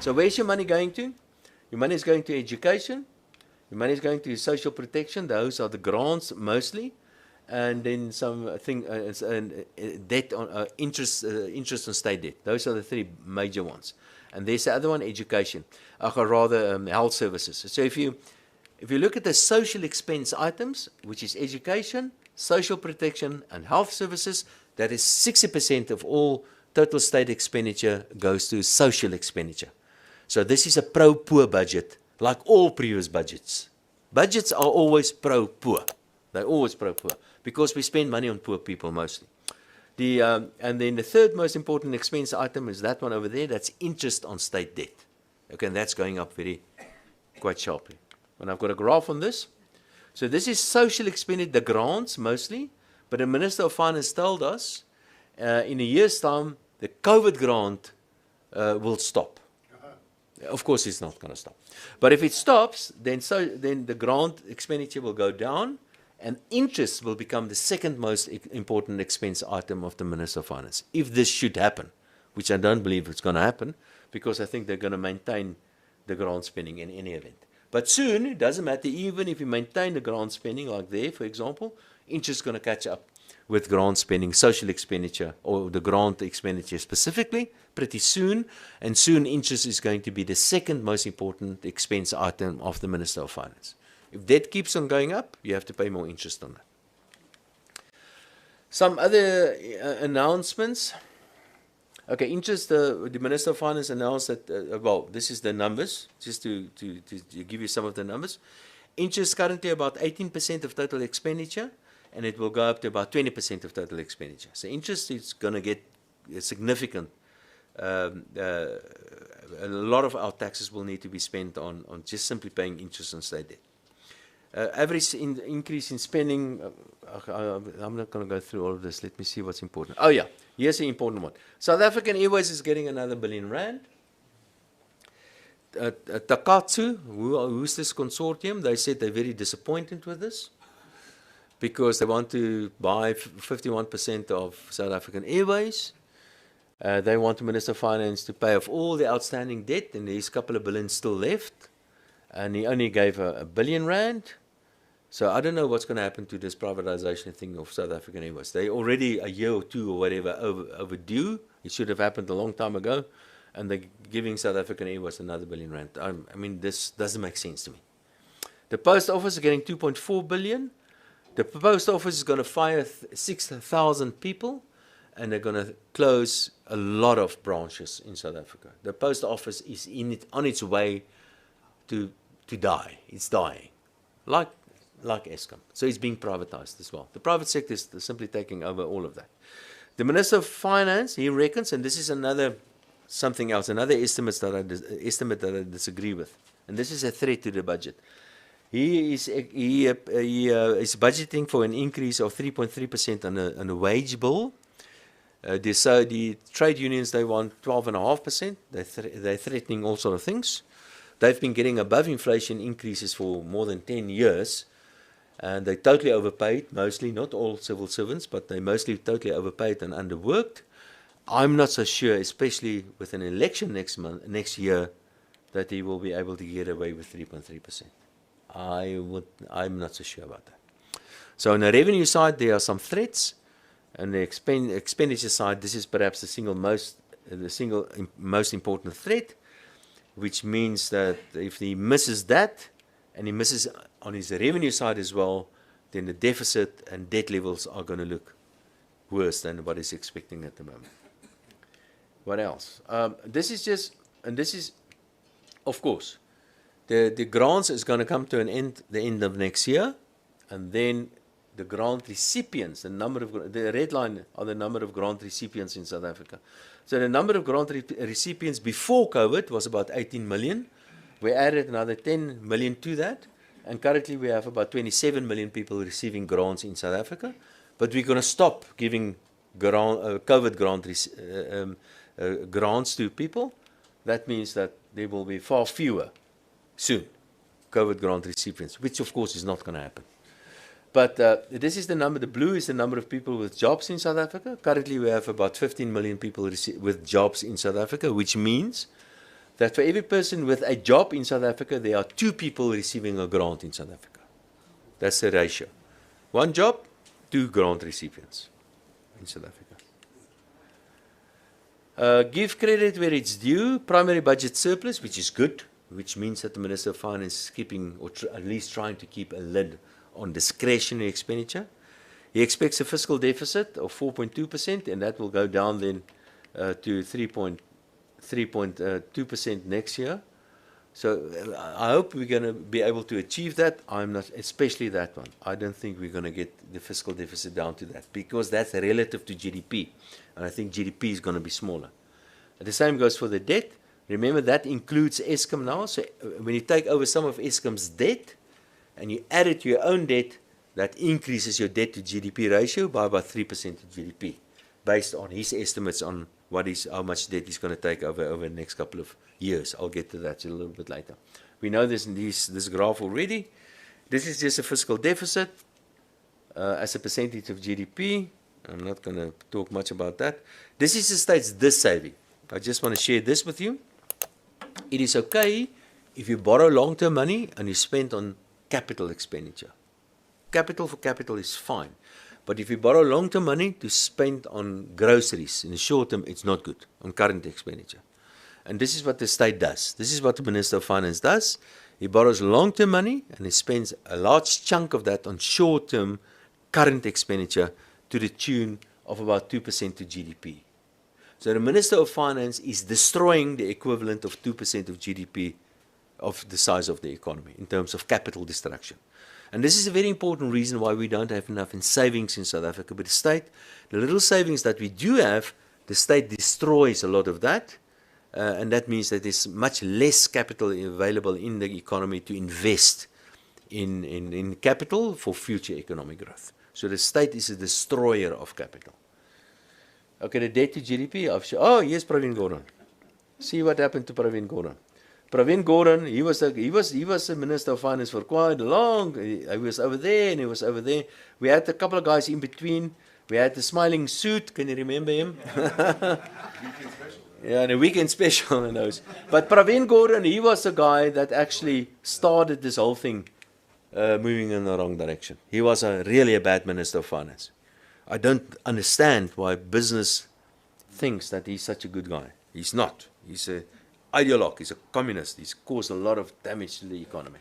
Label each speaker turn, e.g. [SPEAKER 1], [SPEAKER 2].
[SPEAKER 1] So where's your money going to? Your money is going to education. Your money is going to social protection. Those are the grants mostly. And then debt on interest on state debt. Those are the three major ones. And there's the other one, education, or rather health services. So if you look at the social expense items, which is education, social protection, and health services, that is 60% of all total state expenditure goes to social expenditure. So this is a pro-poor budget, like all previous budgets. Budgets are always pro-poor. They're always pro-poor because we spend money on poor people mostly. And then the third most important expense item is that one over there. That's interest on state debt. Okay, and that's going up quite sharply. And I've got a graph on this. So this is social expenditure, the grants mostly. But the Minister of Finance told us in a year's time, the COVID grant will stop. Of course, it's not going to stop. But if it stops, then the grant expenditure will go down, and interest will become the second most important expense item of the Minister of Finance. If this should happen, which I don't believe it's going to happen, because I think they're going to maintain the grant spending in any event. But soon, it doesn't matter, even if you maintain the grant spending, like there, for example, interest is going to catch up with grant spending, social expenditure, or the grant expenditure specifically, pretty soon. And soon, interest is going to be the second most important expense item of the Minister of Finance. If debt keeps on going up, you have to pay more interest on that. Some other announcements. Okay, interest, the Minister of Finance announced that, well, this is the numbers, just to give you some of the numbers. Interest currently about 18% of total expenditure, and it will go up to about 20% of total expenditure. So interest is going to get significant. A lot of our taxes will need to be spent on just simply paying interest on state debt. Average increase in spending, I'm not going to go through all of this. Let me see what's important. Oh yeah, here's the important one. South African Airways is getting another R1 billion. Takatsu, who's this consortium, they said they're very disappointed with this because they want to buy 51% of South African Airways. They want the Minister of Finance to pay off all the outstanding debt, and there's a couple of billions still left. And he only gave R1 billion. So I don't know what's going to happen to this privatization thing of South African Airways. They're already a year or two or whatever overdue. It should have happened a long time ago. And they're giving South African Airways another R1 billion. I mean, this doesn't make sense to me. The Post Office is getting 2.4 billion. The Post Office is going to fire 6,000 people, and they're going to close a lot of branches in South Africa. The Post Office is on its way to die. It's dying, like Eskom. So it's being privatized as well. The private sector is simply taking over all of that. The Minister of Finance, he reckons, and this is something else, another estimate that I disagree with, and this is a threat to the budget. He is budgeting for an increase of 3.3% on a wage bill. So the trade unions, they want 12.5%. They're threatening all sort of things. They've been getting above inflation increases for more than 10 years. And they totally overpaid, mostly, not all civil servants, but they mostly totally overpaid and underworked. I'm not so sure, especially with an election next year, that he will be able to get away with 3.3%. I'm not so sure about that. So on the revenue side, there are some threats. On the expenditure side, this is perhaps the single most important threat, which means that if he misses that, and he misses on his revenue side as well, then the deficit and debt levels are going to look worse than what he's expecting at the moment. What else? This is, of course, the grants is going to come to an end the end of next year, and then the grant recipients, the red line are the number of grant recipients in South Africa. So the number of grant recipients before COVID was about 18 million. We added another 10 million to that, and currently we have about 27 million people receiving grants in South Africa. But we're going to stop giving COVID grants to people. That means that there will be far fewer soon COVID grant recipients, which of course is not going to happen. But this is the number. The blue is the number of people with jobs in South Africa. Currently we have about 15 million people with jobs in South Africa, which means that for every person with a job in South Africa, there are 2 people receiving a grant in South Africa. That's the ratio. 1 job, 2 grant recipients in South Africa. Give credit where it's due. Primary budget surplus, which is good, which means that the Minister of Finance is keeping, or at least trying to keep a lid on discretionary expenditure. He expects a fiscal deficit of 4.2%, and that will go down then to 3.2% next year. So I hope we're going to be able to achieve that. I'm not, especially that one. I don't think we're going to get the fiscal deficit down to that, because that's relative to GDP. And I think GDP is going to be smaller. The same goes for the debt. Remember, that includes Eskom now. So when you take over some of Eskom's debt and you add it to your own debt, that increases your debt to GDP ratio by about 3% of GDP, based on his estimates on how much debt he's going to take over the next couple of years. I'll get to that a little bit later. We know this graph already. This is just a fiscal deficit as a percentage of GDP. I'm not going to talk much about that. This is the state's saving. I just want to share this with you. It is okay if you borrow long-term money and you spend on capital expenditure. Capital for capital is fine. But if you borrow long-term money to spend on groceries, in the short term, it's not good, on current expenditure. And this is what the state does. This is what the Minister of Finance does. He borrows long-term money and he spends a large chunk of that on short-term current expenditure to the tune of about 2% to GDP. So the Minister of Finance is destroying the equivalent of 2% of GDP of the size of the economy in terms of capital destruction. And this is a very important reason why we don't have enough in savings in South Africa. But the little savings that we do have, the state destroys a lot of that. And that means that there's much less capital available in the economy to invest in capital for future economic growth. So the state is a destroyer of capital. Okay, the debt to GDP. Oh, yes, Pravin Gordhan. See what happened to Pravin Gordhan. Pravin Gordhan, he was a Minister of Finance for quite long. He was over there and he was over there. We had a couple of guys in between. We had the smiling suit. Can you remember him? Yeah, and a weekend special and those. But Pravin Gordhan, he was the guy that actually started this whole thing moving in the wrong direction. He was really a bad Minister of Finance. I don't understand why business thinks that he's such a good guy. He's not. He's an ideologue. He's a communist. He's caused a lot of damage to the economy.